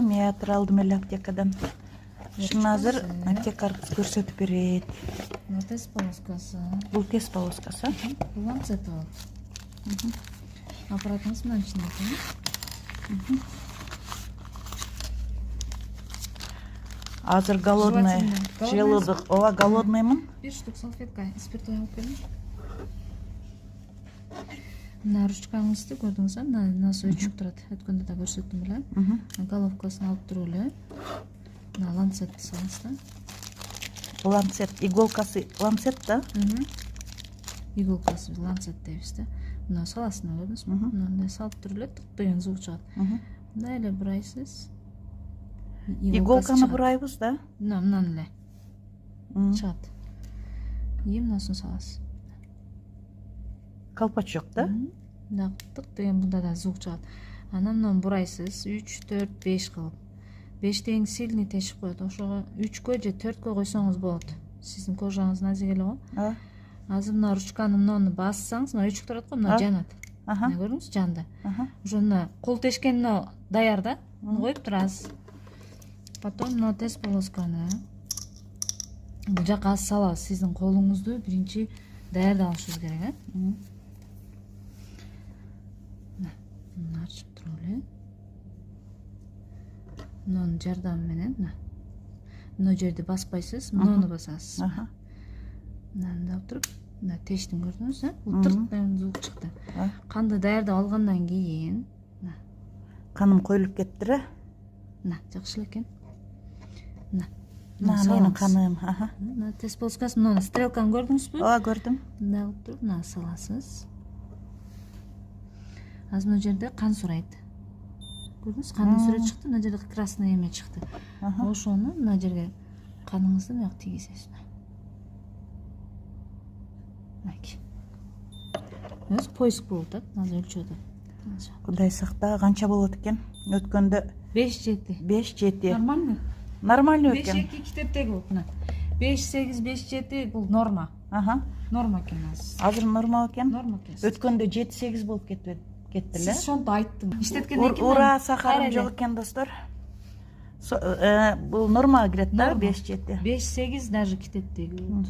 Метр алдым эле аптекадан. Шуны азыр аптека көрсөтүп берет. Тест полоскасы. Бул тест полоскасы. Бул ланцет ал. Аппаратыңыз мынанын ичинде экен. Азыр голодный желудок. Ооба, голодныймын. Bir штук салфетка, спиртовый алып келиңиз. Мына ручкаңызды көрдүңүз, мына сөйчүк турат. Өткөндө да көрсөттүм эле. Головкасын алып туруп эле. Мына ланцетти салыңыз да. Ланцет, иголкасы ланцет да? Иголкасы ланцет дейбиз да. Мына саласына көрдүңүзбү? Мындай салып туруп эле тык деген звук чыгат. Мындай эле бурайсыз. Иголканы бурайбыз да? Мындан эле чыгат. Мынасын саласыз. Колпачок да? Мына тык деген мында да звук чыгат. Анан мынаны бурайсыз 3, 4, 5 кылып. 5 деген сильный тешип коет. Ошого 3кө же 4кө койсоңуз болот. Сиздин кожаңыз назик эле го. Азыр мына ручканы мынаны бассаңыз, мына өчүк турат го, мына жанат. Мына көрдүңүз, жанды. Ошо мына кол тешкен даяр да. Коюп турасыз. Потом мына тест полосканы бул жака аз салабыз. Сиздин колуңузду биринчи даярдап алышыбыз керек, Мына ачып туруп эле. Мынанын жардамы менен мына жерди баспайсыз, мынаны басасыз. Мынаны алып туруп, мына тештин көрдүңүз, бул тырт деген звук чыкты. Канды даярдап алгандан кийин каным коюлуп кетти. Мына жакшы эле экен. Мына менин каным. Мына тест полоскасы, мына стрелканы көрдүңүзбү? Ооба, көрдүм. Мына алып туруп, мына саласыз. Азыр мына жерде кан сурайт. Көрдүңүз, кандын сүрөтү чыкты, мына жерде красный эме чыкты. Ошону мына жерге каныңызды мына тийгизесиз. Мынакей. Өз поиск болуп атат, азыр өлчөп атат. Кудай сакта, канча болот экен? Өткөндө 5-7. 5-7. Нормально. Нормально экен. 5-2 китептеги бул. 5-8, 5-7 бул норма. Норма экен азыр. Азыр норма экен. Норма экен. Өткөндө 7-8 болуп кетти эле. Сиз ошонтип айттым. Иштеткенден кийин ура сахарым жок экен, достор. Бул нормага кирет да, 5-7. 5-8 даже китептеги болот.